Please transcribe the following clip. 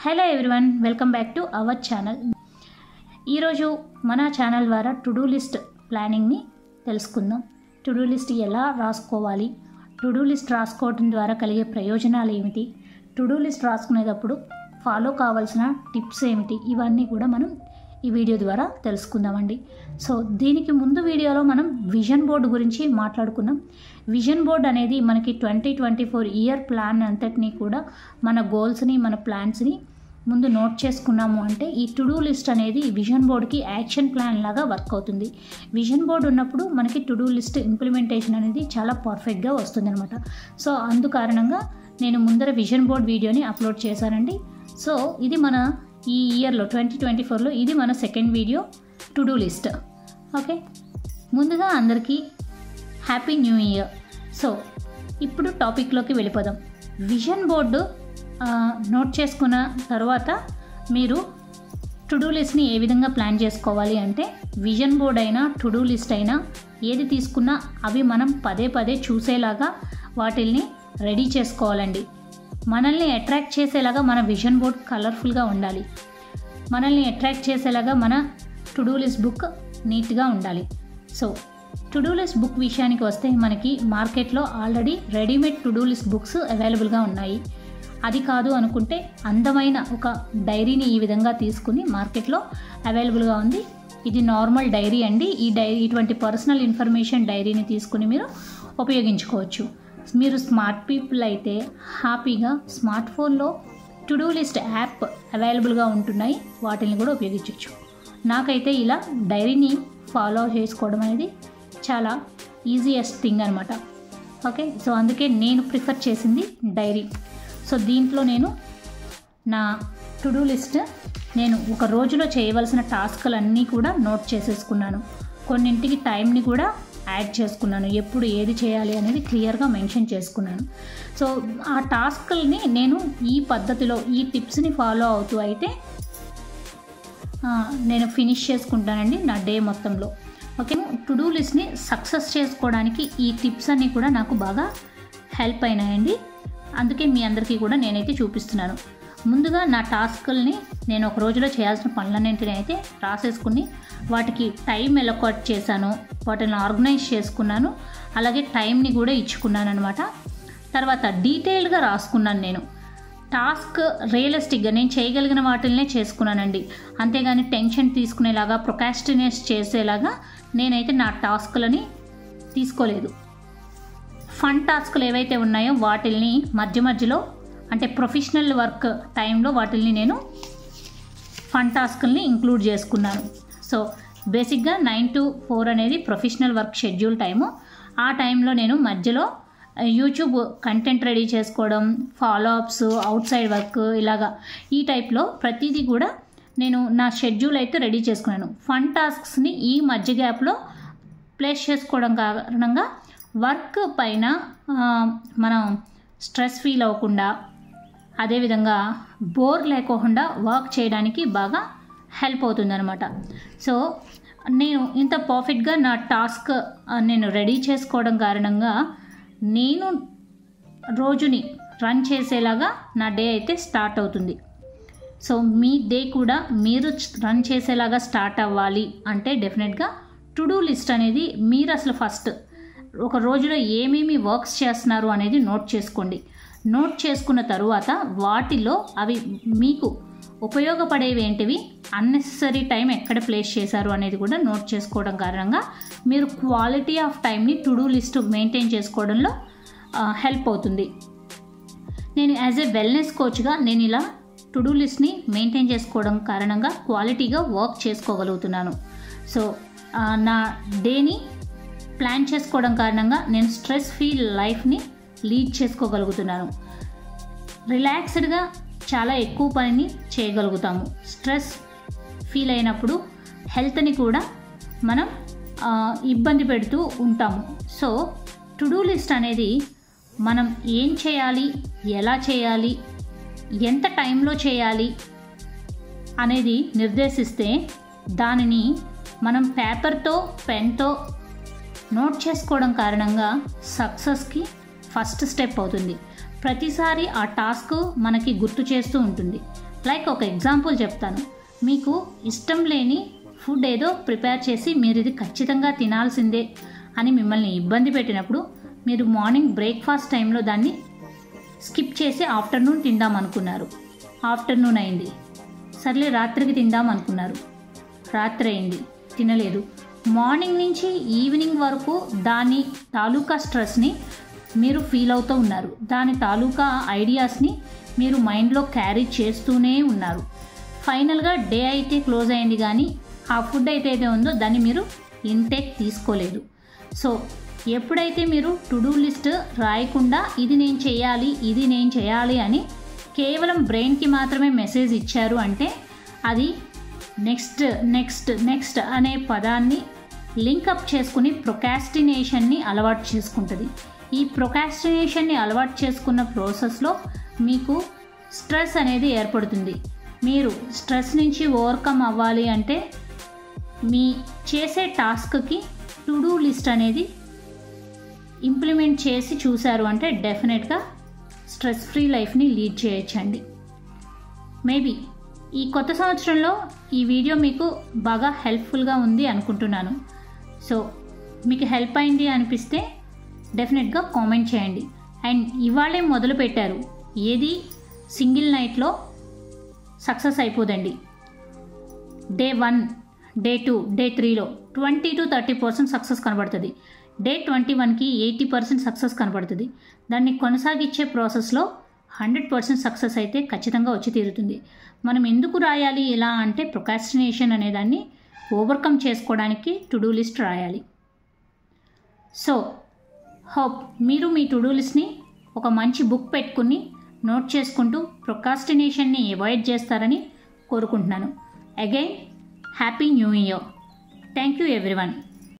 Hello everyone, welcome back to our channel. ఈరోజు మన channel ద్వారా టు డూ లిస్ట్ ప్లానింగ్ని తెలుసుకుందాం. టు డూ లిస్ట్ ఎలా రాసుకోవాలి, టు డూ లిస్ట్ రాసుకోవడం ద్వారా కలిగే ప్రయోజనాలు ఏమిటి, టు డూ లిస్ట్ రాసుకునేటప్పుడు ఫాలో కావాల్సిన టిప్స్ ఏమిటి, ఇవన్నీ కూడా మనం ఈ వీడియో ద్వారా తెలుసుకుందామండి. సో దీనికి ముందు వీడియోలో మనం విజన్ బోర్డు గురించి మాట్లాడుకున్నాం. విజన్ బోర్డ్ అనేది మనకి 2024 ఇయర్ ప్లాన్ అంతటినీ కూడా మన గోల్స్ని, మన ప్లాన్స్ని ముందు నోట్ చేసుకున్నాము అంటే ఈ టు డూ లిస్ట్ అనేది విజన్ బోర్డ్కి యాక్షన్ ప్లాన్ లాగా వర్క్ అవుతుంది. విజన్ బోర్డ్ ఉన్నప్పుడు మనకి టు డూ లిస్ట్ ఇంప్లిమెంటేషన్ అనేది చాలా పర్ఫెక్ట్గా వస్తుంది అనమాట. సో అందుకారణంగా నేను ముందర విజన్ బోర్డ్ వీడియోని అప్లోడ్ చేశానండి. సో ఇది మన ఈ ఇయర్లో 2024లో ఇది మన second video to do list. Okay, ముందుగా అందరికీ హ్యాపీ న్యూ ఇయర్. సో ఇప్పుడు టాపిక్లోకి వెళ్ళిపోదాం. విజన్ బోర్డు నోట్ చేసుకున్న తర్వాత మీరు టు డూ లిస్ట్ని ఏ విధంగా ప్లాన్ చేసుకోవాలి అంటే, విజన్ బోర్డ్ అయినా టు డూ లిస్ట్ అయినా ఏది తీసుకున్నా అవి మనం పదే పదే చూసేలాగా వాటిల్ని రెడీ చేసుకోవాలండి. మనల్ని అట్రాక్ట్ చేసేలాగా మన విజన్ బోర్డ్ కలర్ఫుల్గా ఉండాలి. మనల్ని అట్రాక్ట్ చేసేలాగా మన టు డూ లిస్ట్ బుక్ నీట్గా ఉండాలి. So to do list book విషయానికి వస్తే మనకి మార్కెట్లో already readymade to do list books అవైలబుల్గా ఉన్నాయి. అది కాదు అనుకుంటే అందమైన ఒక డైరీని ఈ విధంగా తీసుకుని మార్కెట్లో అవైలబుల్గా ఉంది. ఇది నార్మల్ డైరీ అండి. ఈ డైరీ ఇటువంటి పర్సనల్ ఇన్ఫర్మేషన్ డైరీని తీసుకుని మీరు ఉపయోగించుకోవచ్చు. మీరు స్మార్ట్ పీపుల్ అయితే హ్యాపీగా స్మార్ట్ ఫోన్లో టు డూ లిస్ట్ యాప్ అవైలబుల్గా ఉంటున్నాయి, వాటిని కూడా ఉపయోగించవచ్చు. నాకైతే ఇలా డైరీని ఫాలో చేసుకోవడం అనేది చాలా ఈజియెస్ట్ థింగ్ అనమాట. ఓకే, సో అందుకే నేను ప్రిఫర్ చేసింది డైరీ. సో దీంట్లో నేను నా టు డూ లిస్ట్ నేను ఒక రోజులో చేయవలసిన టాస్క్లన్నీ కూడా నోట్ చేసేసుకున్నాను. కొన్నింటికి టైంని కూడా యాడ్ చేసుకున్నాను, ఎప్పుడు ఏది చేయాలి అనేది క్లియర్గా మెన్షన్ చేసుకున్నాను. సో ఆ టాస్క్ని నేను ఈ పద్ధతిలో ఈ టిప్స్ని ఫాలో అవుతూ అయితే నేను ఫినిష్ చేసుకుంటానండి నా డే మొత్తంలో. ఓకే, టు డూ లిస్ట్ని సక్సెస్ చేసుకోవడానికి ఈ టిప్స్ అన్నీ కూడా నాకు బాగా హెల్ప్ అయినాయండి. అందుకే మీ అందరికీ కూడా నేనైతే చూపిస్తున్నాను. ముందుగా నా టాస్క్ల్ని నేను ఒక రోజులో చేయాల్సిన పనులన్నింటినీ అయితే రాసేసుకుని వాటికి టైం ఎలొకేట్ చేశాను, వాటిని ఆర్గనైజ్ చేసుకున్నాను, అలాగే టైంని కూడా ఇచ్చుకున్నాను అనమాట. తర్వాత డీటెయిల్డ్గా రాసుకున్నాను. నేను టాస్క్ రియలిస్టిక్గా నేను చేయగలిగిన వాటిల్నే చేసుకున్నానండి. అంతేగాని టెన్షన్ తీసుకునేలాగా, ప్రొకాస్టినేట్ చేసేలాగా నేనైతే నా టాస్క్లని తీసుకోలేదు. ఫన్ టాస్క్లు ఏవైతే ఉన్నాయో వాటిల్ని మధ్య మధ్యలో అంటే ప్రొఫెషనల్ వర్క్ టైంలో వాటిల్ని నేను ఫన్ టాస్క్ల్ని ఇంక్లూడ్ చేసుకున్నాను. సో బేసిక్గా 9 to 4 అనేది ప్రొఫెషనల్ వర్క్ షెడ్యూల్ టైము. ఆ టైంలో నేను మధ్యలో యూట్యూబ్ కంటెంట్ రెడీ చేసుకోవడం, ఫాలోఅప్స్, అవుట్ సైడ్ వర్క్, ఇలాగా ఈ టైప్లో ప్రతిదీ కూడా నేను నా షెడ్యూల్ అయితే రెడీ చేసుకున్నాను. ఫన్ టాస్క్స్ని ఈ మధ్య గ్యాప్లో ప్లేస్ చేసుకోవడం కారణంగా వర్క్ పైన మనం స్ట్రెస్ ఫీల్ అవ్వకుండా, అదేవిధంగా బోర్ లేకుండా వర్క్ చేయడానికి బాగా హెల్ప్ అవుతుందన్నమాట. సో నేను ఇంత పర్ఫెక్ట్గా నా టాస్క్ నేను రెడీ చేసుకోవడం కారణంగా నేను రోజుని రన్ చేసేలాగా నా డే అయితే స్టార్ట్ అవుతుంది. సో మీ డే కూడా మీరు రన్ చేసేలాగా స్టార్ట్ అవ్వాలి అంటే డెఫినెట్గా టు డూ లిస్ట్ అనేది మీరు అసలు ఫస్ట్ ఒక రోజులో ఏమేమి వర్క్స్ చేస్తున్నారు అనేది నోట్ చేసుకోండి. నోట్ చేసుకున్న తరువాత వాటిలో అవి మీకు ఉపయోగపడేవి ఏంటివి, అన్నెసరీ టైం ఎక్కడ ప్లేస్ చేశారు అనేది కూడా నోట్ చేసుకోవడం కారణంగా మీరు క్వాలిటీ ఆఫ్ టైంని టు డూ లిస్ట్ మెయింటైన్ చేసుకోవడంలో హెల్ప్ అవుతుంది. నేను యాజ్ ఏ వెల్నెస్ కోచ్గా నేను ఇలా టు డూ లిస్ట్ని మెయింటైన్ చేసుకోవడం కారణంగా క్వాలిటీగా వర్క్ చేసుకోగలుగుతున్నాను. సో నా డేని ప్లాన్ చేసుకోవడం కారణంగా నేను స్ట్రెస్ ఫ్రీ లైఫ్ని లీడ్ చేసుకోగలుగుతున్నాను. రిలాక్స్డ్గా చాలా ఎక్కువ పనిని చేయగలుగుతాము. స్ట్రెస్ ఫీల్ అయినప్పుడు హెల్త్ని కూడా మనం ఇబ్బంది పెడుతూ ఉంటాము. సో టు డూ లిస్ట్ అనేది మనం ఏం చేయాలి, ఎలా చేయాలి, ఎంత టైంలో చేయాలి అనేది నిర్దేశిస్తే దానిని మనం పేపర్తో పెన్తో నోట్ చేసుకోవడం కారణంగా సక్సెస్కి ఫస్ట్ స్టెప్ అవుతుంది. ప్రతిసారి ఆ టాస్క్ మనకి గుర్తు చేస్తూ ఉంటుంది. లైక్ ఒక ఎగ్జాంపుల్ చెప్తాను. మీకు ఇష్టం లేని ఫుడ్ ఏదో ప్రిపేర్ చేసి మీరు ఇది ఖచ్చితంగా తినాల్సిందే అని మిమ్మల్ని ఇబ్బంది పెట్టినప్పుడు మీరు మార్నింగ్ బ్రేక్ఫాస్ట్ టైంలో దాన్ని స్కిప్ చేసి ఆఫ్టర్నూన్ తిందాం అనుకున్నారు. ఆఫ్టర్నూన్ అయింది, సర్లే రాత్రికి తిందాం అనుకున్నారు. రాత్రి అయింది, తినలేదు. మార్నింగ్ నుంచి ఈవినింగ్ వరకు దాని తాలూకా స్ట్రెస్ని మీరు ఫీల్ అవుతూ ఉన్నారు. దాని తాలూకా ఐడియాస్ని మీరు మైండ్లో క్యారీ చేస్తూనే ఉన్నారు. ఫైనల్గా డే అయితే క్లోజ్ అయింది, కానీ ఆ ఫుడ్ అయితే ఉందో దాన్ని మీరు ఇంటేక్ తీసుకోలేదు. సో ఎప్పుడైతే మీరు టు డూ లిస్ట్ రాయకుండా ఇది నేను చేయాలి అని కేవలం బ్రెయిన్కి మాత్రమే మెసేజ్ ఇచ్చారు అంటే అది నెక్స్ట్ అనే పదాన్ని లింకప్ చేసుకుని ప్రొకాస్టినేషన్ని అలవాటు చేసుకుంటుంది. ఈ ప్రొకాస్టినేషన్ని అలవాటు చేసుకున్న ప్రాసెస్లో మీకు స్ట్రెస్ అనేది ఏర్పడుతుంది. మీరు స్ట్రెస్ నుంచి ఓవర్కమ్ అవ్వాలి అంటే మీ చేసే టాస్క్కి టు డూ లిస్ట్ అనేది ఇంప్లిమెంట్ చేసి చూశారు అంటే డెఫినెట్గా స్ట్రెస్ ఫ్రీ లైఫ్ని లీడ్ చేయొచ్చండి. మేబీ ఈ కొత్త సంవత్సరంలో ఈ వీడియో మీకు బాగా హెల్ప్ఫుల్గా ఉంది అనుకుంటున్నాను. సో మీకు హెల్ప్ అయింది అనిపిస్తే డెఫినెట్గా కామెంట్ చేయండి. అండ్ ఇవాళే మొదలు పెట్టారు, ఏది సింగిల్ నైట్లో సక్సెస్ అయిపోదండి. డే 1, డే 2, డే 3లో 20 to 30% సక్సెస్ కనబడుతుంది. డే 21కి 80% సక్సెస్ కనబడుతుంది. దాన్ని కొనసాగించే ప్రాసెస్లో 100% సక్సెస్ అయితే ఖచ్చితంగా వచ్చి తీరుతుంది. మనం ఎందుకు రాయాలి ఇలా అంటే ప్రొకాస్టినేషన్ అనేదాన్ని ఓవర్కమ్ చేసుకోవడానికి టు డూ లిస్ట్ రాయాలి. సో హోప్ మీరు మీ టు డూ లిస్ట్ని ఒక మంచి బుక్ పెట్టుకుని నోట్ చేసుకుంటూ ప్రొకాస్టినేషన్ని అవాయిడ్ చేస్తారని కోరుకుంటున్నాను. Again happy new year. Thank you everyone.